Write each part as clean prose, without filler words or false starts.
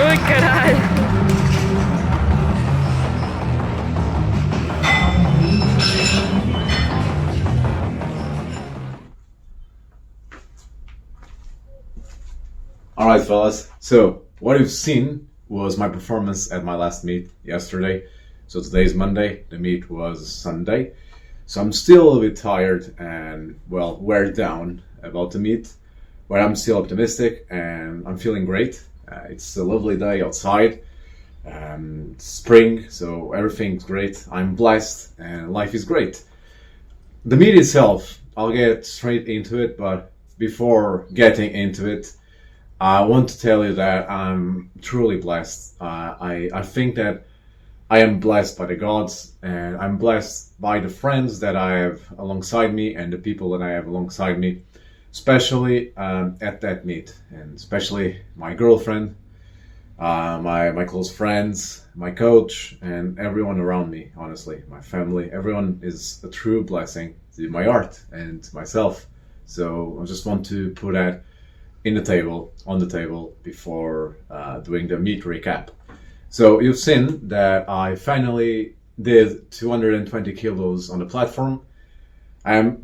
Ui, caralho. Alright, fellas. So, what you've seen was my performance at my last meet yesterday. So, today's Monday, the meet was Sunday. So, I'm still a little bit tired and, well, wear down about the meet, but I'm still optimistic and I'm feeling great. It's a lovely day outside, it's spring, so everything's great. I'm blessed and life is great. The meet itself, I'll get straight into it, but before getting into it, I want to tell you that I'm truly blessed. I think that I am blessed by the gods, and I'm blessed by the friends that I have alongside me and the people that I have alongside me, especially at that meet, and especially my girlfriend, my close friends, my coach, and everyone around me. Honestly, my family, everyone is a true blessing to my art and to myself. So I just want to put that on the table before doing the meet recap. So you've seen that I finally did 220 kilos on the platform. I'm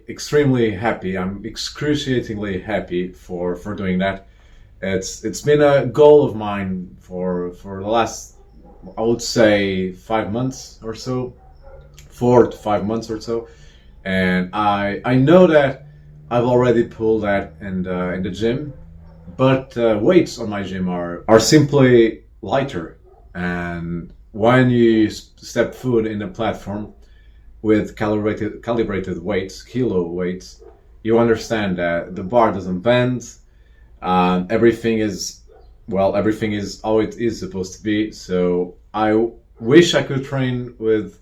extremely happy. I'm excruciatingly happy for doing that. It's been a goal of mine for the last, I would say, 5 months or so, 4 to 5 months or so, and I know that I've already pulled that in the gym, but weights on my gym are simply lighter. And when you step foot in the platform with calibrated weights, kilo weights, you understand that the bar doesn't bend. Everything is how it is supposed to be. So I wish I could train with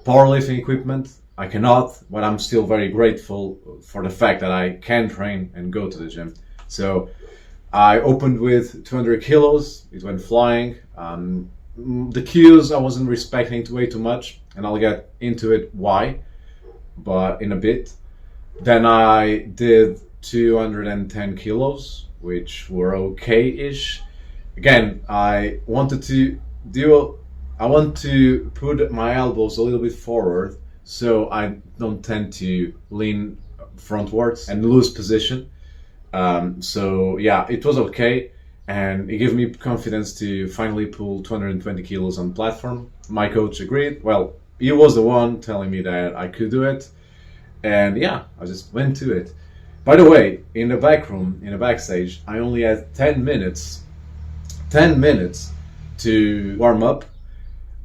powerlifting equipment. I cannot, but I'm still very grateful for the fact that I can train and go to the gym. So I opened with 200 kilos. It went flying. The cues I wasn't respecting way too much, and I'll get into it why, but in a bit. Then I did 210 kilos, which were okay-ish. Again, I want to put my elbows a little bit forward, so I don't tend to lean frontwards and lose position. So yeah, it was okay, and it gave me confidence to finally pull 220 kilos on platform. My coach agreed. Well, he was the one telling me that I could do it, and yeah, I just went to it. By the way, in the back room, in the backstage, I only had 10 minutes to warm up.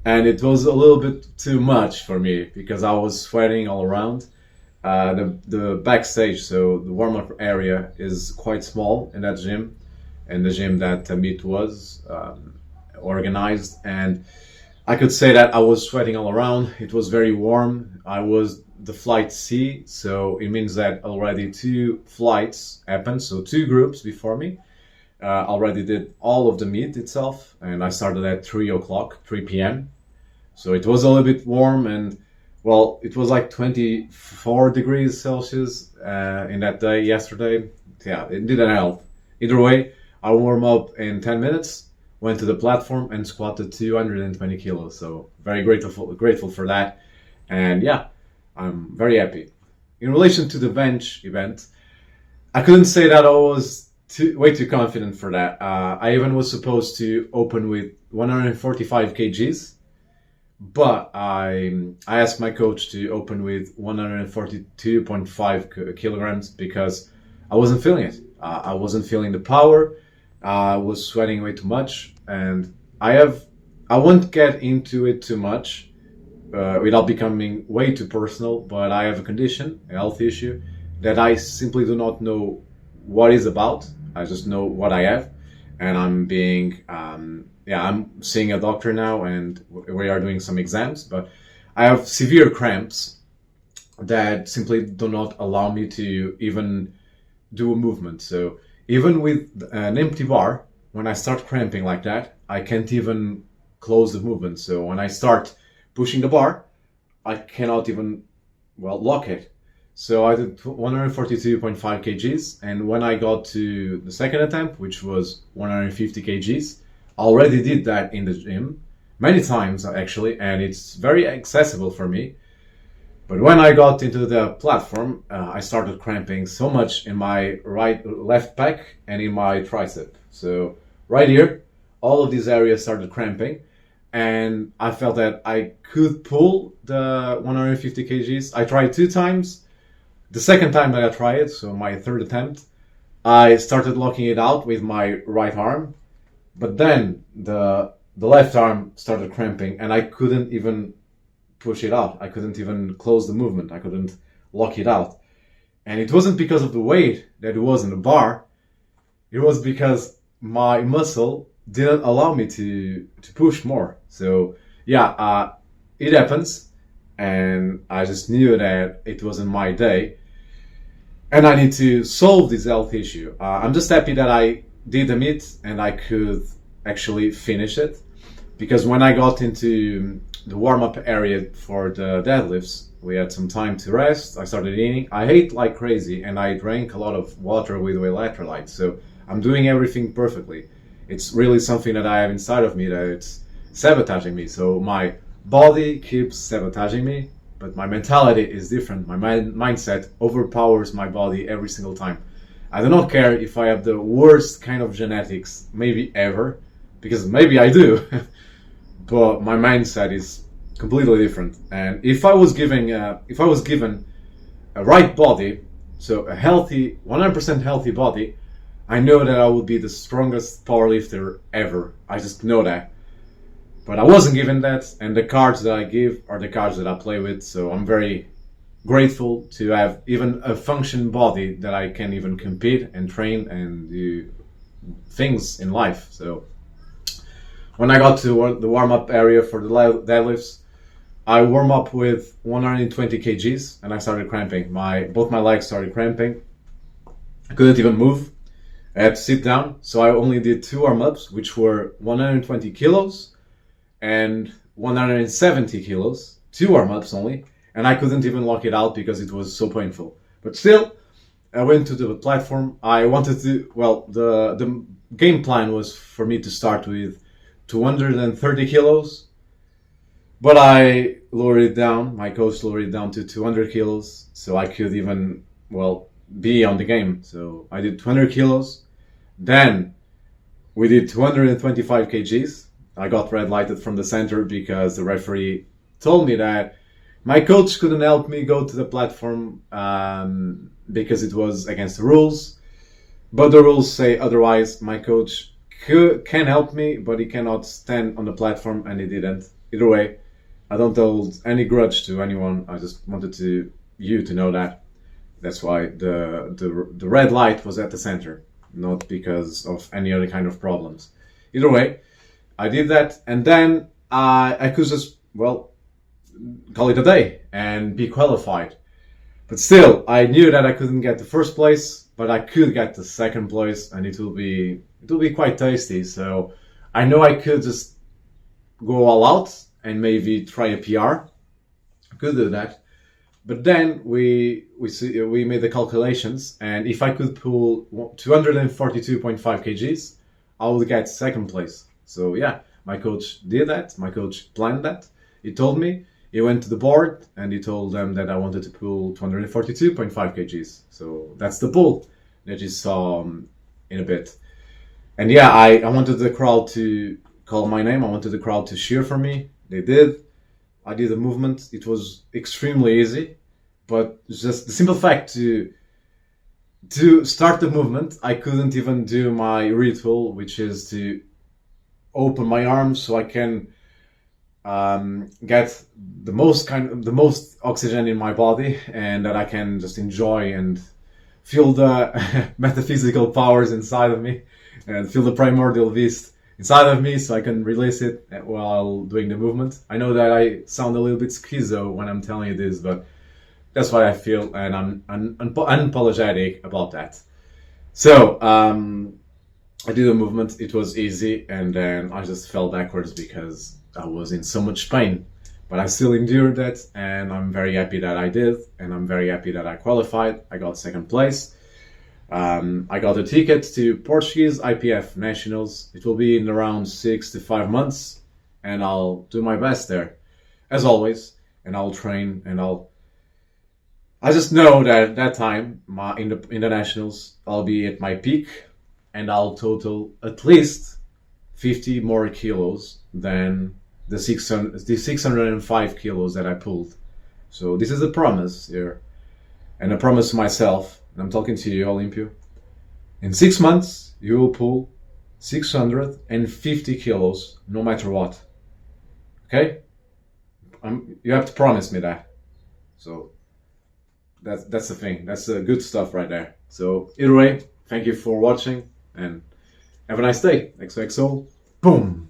And it was a little bit too much for me because I was sweating all around. The backstage, so the warm-up area, is quite small in that gym, and the gym that meet was organized. And I could say that I was sweating all around. It was very warm. I was the flight C, so it means that already 2 flights happened, so 2 groups before me. Already did all of the meet itself, and I started at 3 p.m. So it was a little bit warm, and well, it was like 24 degrees Celsius in that day yesterday. Yeah, it didn't help. Either way, I warmed up in 10 minutes, went to the platform and squatted 220 kilos. So very grateful for that, and yeah, I'm very happy. In relation to the bench event, I couldn't say that I was way too confident for that. I even was supposed to open with 145 kgs, but I asked my coach to open with 142.5 kilograms because I wasn't feeling it. I wasn't feeling the power. I was sweating way too much, and I won't get into it too much without becoming way too personal, but I have a condition, a health issue, that I simply do not know what is about. I just know what I have, and I'm seeing a doctor now, and we are doing some exams, but I have severe cramps that simply do not allow me to even do a movement. So even with an empty bar, when I start cramping like that, I can't even close the movement. So when I start pushing the bar, I cannot even, lock it. So I did 142.5 kgs, and when I got to the second attempt, which was 150 kgs, I already did that in the gym many times actually, and it's very accessible for me. But when I got into the platform, I started cramping so much in my left pec and in my tricep. So right here, all of these areas started cramping, and I felt that I could pull the 150 kgs. I tried 2 times. The second time that I tried it, so my third attempt, I started locking it out with my right arm, but then the left arm started cramping, and I couldn't even push it out. I couldn't even close the movement. I couldn't lock it out. And it wasn't because of the weight that it was in the bar. It was because my muscle didn't allow me to push more. So yeah, it happens, and I just knew that it wasn't my day, and I need to solve this health issue. I'm just happy that I did the meet and I could actually finish it, because when I got into the warm-up area for the deadlifts, we had some time to rest. I started eating. I ate like crazy, and I drank a lot of water with electrolytes. So I'm doing everything perfectly. It's really something that I have inside of me that it's sabotaging me. So my body keeps sabotaging me, but my mentality is different. My mindset overpowers my body every single time. I do not care if I have the worst kind of genetics, maybe ever, because maybe I do, but my mindset is completely different. And if I was given a right body, so a healthy, 100% healthy body, I know that I would be the strongest powerlifter ever. I just know that. But I wasn't given that, and the cards that I give are the cards that I play with, so I'm very grateful to have even a function body that I can even compete and train and do things in life. So when I got to the warm-up area for the deadlifts, I warm up with 120 kgs, and I started cramping. Both my legs started cramping. I couldn't even move. I had to sit down, so I only did 2 warm-ups, which were 120 kilos and 170 kilos, 2 warm-ups only, and I couldn't even lock it out because it was so painful. But still, I went to the platform. I wanted to, the game plan was for me to start with 230 kilos, but I lowered it down. My coach lowered it down to 200 kilos, so I could even, be on the game. So I did 200 kilos. Then we did 225 kgs. I got red lighted from the center because the referee told me that my coach couldn't help me go to the platform because it was against the rules. But the rules say otherwise. My coach can help me, but he cannot stand on the platform, and he didn't. Either way, I don't hold any grudge to anyone. I just wanted you to know that. That's why the red light was at the center, not because of any other kind of problems. Either way, I did that, and then I could just, call it a day and be qualified. But still, I knew that I couldn't get the first place, but I could get the second place, and it will be quite tasty. So I know I could just go all out and maybe try a PR. I could do that. But then we made the calculations, and if I could pull 242.5 kgs, I would get second place. So yeah, my coach did that. My coach planned that. He told me. He went to the board and he told them that I wanted to pull 242.5 kgs. So that's the pull that you saw in a bit. And yeah, I wanted the crowd to call my name. I wanted the crowd to cheer for me. They did. I did the movement. It was extremely easy, but just the simple fact to start the movement, I couldn't even do my ritual, which is to open my arms so I can get the most oxygen in my body, and that I can just enjoy and feel the metaphysical powers inside of me and feel the primordial beast inside of me, so I can release it while doing the movement. I know that I sound a little bit schizo when I'm telling you this, but that's what I feel, and I'm unapologetic about that. So I did the movement. It was easy, and then I just fell backwards because I was in so much pain. but I still endured that, and I'm very happy that I did, and I'm very happy that I qualified. I got second place. I got a ticket to Portuguese IPF Nationals. It will be in around 6 to 5 months, and I'll do my best there, as always, and I'll train, and I just know that at that time, in the nationals, I'll be at my peak, and I'll total at least 50 more kilos than the 605 kilos that I pulled. So this is a promise here, and a promise to myself, and I'm talking to you, Olympia. In 6 months, you will pull 650 kilos, no matter what. Okay? You have to promise me that. So that's the thing. That's the good stuff right there. So either way, thank you for watching, and have a nice day. XOXO. Boom.